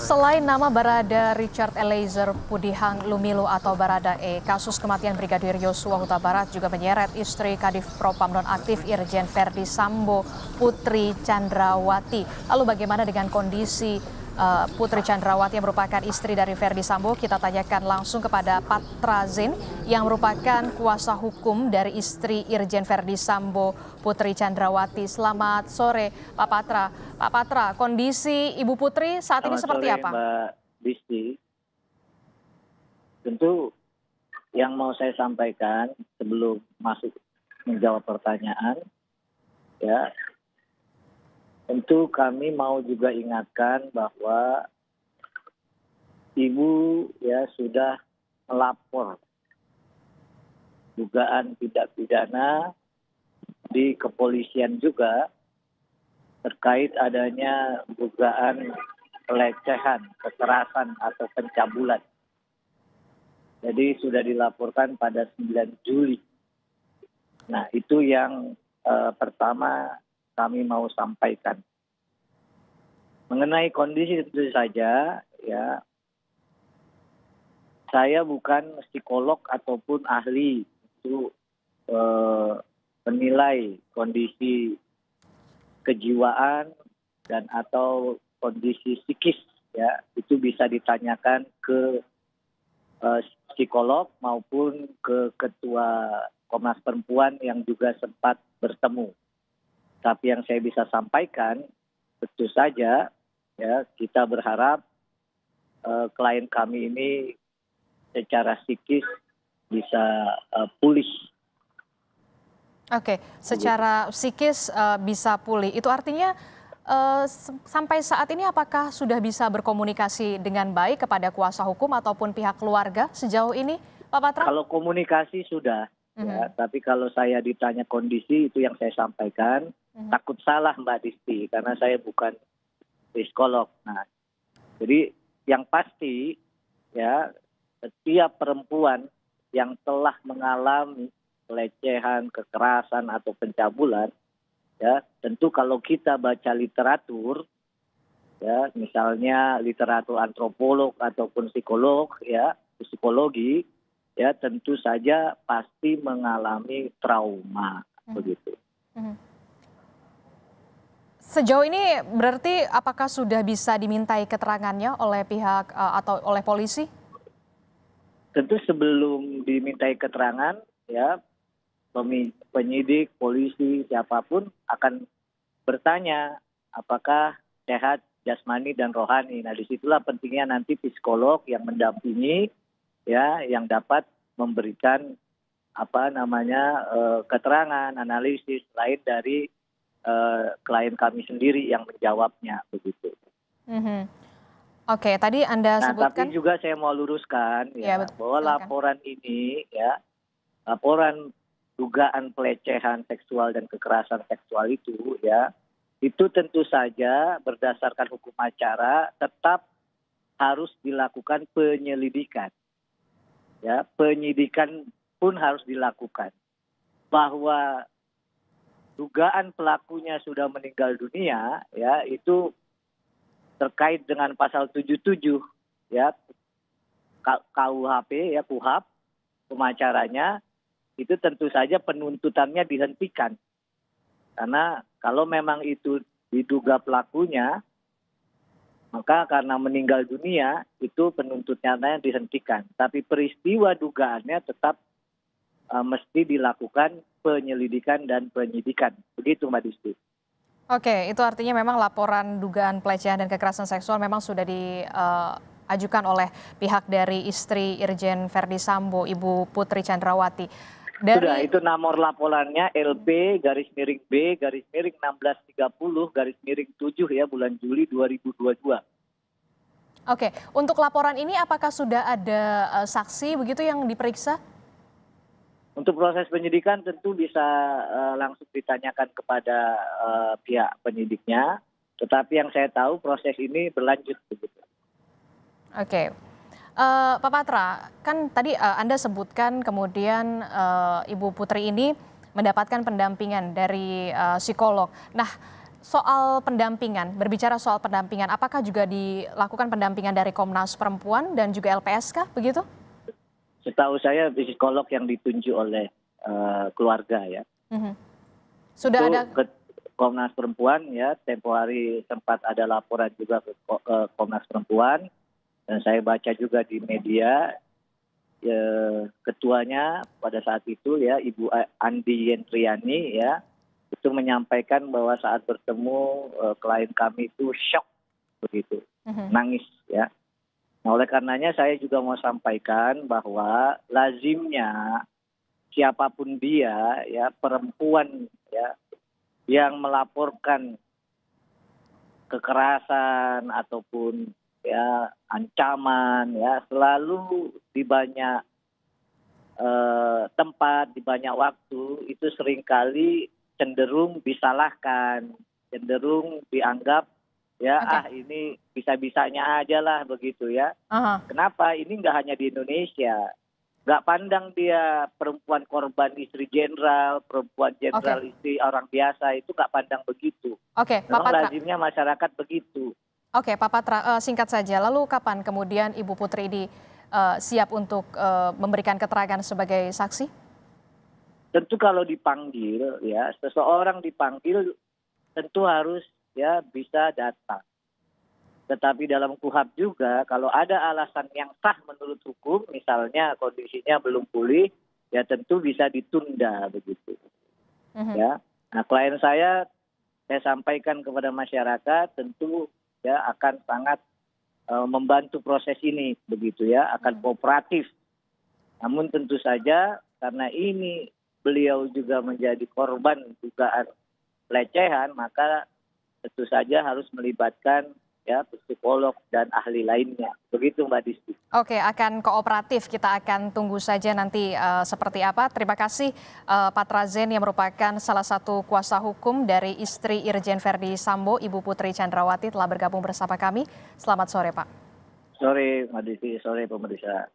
Selain nama Barada Richard Eliezer Pudihang Lumilu atau Baradae, kasus kematian Brigadir Yosua Huta Barat juga menyeret istri Kadif Propam nonaktif Irjen Verdi Sambo, Putri Chandrawati. Lalu bagaimana dengan kondisi Putri Chandrawati yang merupakan istri dari Verdi Sambo? Kita tanyakan langsung kepada Patra Zain yang merupakan kuasa hukum dari istri Irjen Verdi Sambo, Putri Chandrawati. Selamat sore Pak Patra. Pak Patra, kondisi Ibu Putri saat ini seperti apa? Selamat sore Mbak Disti. Tentu yang mau saya sampaikan sebelum masuk menjawab pertanyaan, ya, tentu kami mau juga ingatkan bahwa Ibu ya sudah melapor dugaan tindak pidana di kepolisian juga terkait adanya dugaan pelecehan, kekerasan atau pencabulan. Jadi sudah dilaporkan pada 9 Juli. Nah, itu yang pertama kami mau sampaikan. Mengenai kondisi tentu saja, ya, saya bukan psikolog ataupun ahli untuk menilai kondisi kejiwaan dan atau kondisi psikis, ya, itu bisa ditanyakan ke psikolog maupun ke Ketua Komnas Perempuan yang juga sempat bertemu. Tapi yang saya bisa sampaikan, tentu saja ya kita berharap klien kami ini secara psikis bisa pulih. Oke, secara psikis bisa pulih. Itu artinya sampai saat ini apakah sudah bisa berkomunikasi dengan baik kepada kuasa hukum ataupun pihak keluarga sejauh ini, Pak Patra? Kalau komunikasi sudah, ya, tapi kalau saya ditanya kondisi itu yang saya sampaikan, takut salah Mbak Disti karena saya bukan psikolog. Nah, jadi yang pasti ya setiap perempuan yang telah mengalami pelecehan, kekerasan atau pencabulan, ya tentu kalau kita baca literatur, ya misalnya literatur antropolog ataupun psikolog, ya psikologi, ya tentu saja pasti mengalami trauma, begitu. Sejauh ini berarti apakah sudah bisa dimintai keterangannya oleh pihak atau oleh polisi? Tentu sebelum dimintai keterangan, ya penyidik, polisi, siapapun akan bertanya apakah sehat jasmani dan rohani. Nah, disitulah pentingnya nanti psikolog yang mendampingi, ya, yang dapat memberikan keterangan, analisis lain dari klien kami sendiri yang menjawabnya, begitu. Oke, tadi Anda sebutkan. Tapi juga saya mau luruskan ya, bahwa silakan. laporan ini, ya, laporan dugaan pelecehan seksual dan kekerasan seksual itu, ya, itu tentu saja berdasarkan hukum acara tetap harus dilakukan penyelidikan. Ya, penyidikan pun harus dilakukan. Bahwa dugaan pelakunya sudah meninggal dunia, ya, itu terkait dengan pasal 77 ya KUHP, ya, KUHAP, hukum acaranya itu tentu saja penuntutannya dihentikan. Karena kalau memang itu diduga pelakunya, maka karena meninggal dunia itu penuntutannya dihentikan. Tapi peristiwa dugaannya tetap mesti dilakukan penyelidikan dan penyidikan. Begitu Mbak Disti. Oke, itu artinya memang laporan dugaan pelecehan dan kekerasan seksual memang sudah diajukan oleh pihak dari istri Irjen Verdi Sambo, Ibu Putri Chandrawati. Sudah, itu nomor laporannya LP_B_1630_7 ya, bulan Juli 2022. Oke, untuk laporan ini apakah sudah ada saksi begitu yang diperiksa? Untuk proses penyidikan tentu bisa langsung ditanyakan kepada pihak penyidiknya, tetapi yang saya tahu proses ini berlanjut, begitu. Oke. Pak Patra, kan tadi Anda sebutkan kemudian Ibu Putri ini mendapatkan pendampingan dari psikolog. Nah, soal pendampingan, berbicara soal pendampingan, apakah juga dilakukan pendampingan dari Komnas Perempuan dan juga LPSK begitu? Setahu saya psikolog yang ditunjuk oleh keluarga ya. Mhm. Sudah Itu ada. ke Komnas Perempuan ya, tempo hari sempat ada laporan juga ke Komnas Perempuan, dan saya baca juga di media ketuanya pada saat itu ya, Ibu Andi Yentriani ya, itu menyampaikan bahwa saat bertemu klien kami itu shock begitu, Mhm. nangis ya. Nah, oleh karenanya saya juga mau sampaikan bahwa lazimnya siapapun dia ya, perempuan ya yang melaporkan kekerasan ataupun ya ancaman ya, selalu di banyak tempat, di banyak waktu itu seringkali cenderung disalahkan, cenderung dianggap ya Oke. ini bisa-bisanya aja lah begitu ya. Aha. Kenapa? Ini nggak hanya di Indonesia. Nggak pandang dia perempuan korban istri jenderal, perempuan jenderal Oke. istri orang biasa, itu nggak pandang begitu. Oke, Pak Memang Patra. lazimnya masyarakat begitu. Oke, Pak Patra, singkat saja. Lalu kapan kemudian Ibu Putri ini siap untuk memberikan keterangan sebagai saksi? Tentu kalau dipanggil ya, seseorang dipanggil tentu harus ya bisa datang. Tetapi dalam KUHAP juga kalau ada alasan yang sah menurut hukum, misalnya kondisinya belum pulih, ya tentu bisa ditunda begitu. Mhm. Ya. Nah, klien saya sampaikan kepada masyarakat tentu ya akan sangat membantu proses ini begitu ya, akan kooperatif. Namun tentu saja karena ini beliau juga menjadi korban dugaan pelecehan, maka tentu saja harus melibatkan ya psikolog dan ahli lainnya. Begitu Mbak Disti. Oke, akan kooperatif. Kita akan tunggu saja nanti seperti apa. Terima kasih Patra Zen yang merupakan salah satu kuasa hukum dari istri Irjen Verdi Sambo, Ibu Putri Chandrawati telah bergabung bersama kami. Selamat sore, Pak. Sore Mbak Disti, sore pemerintah.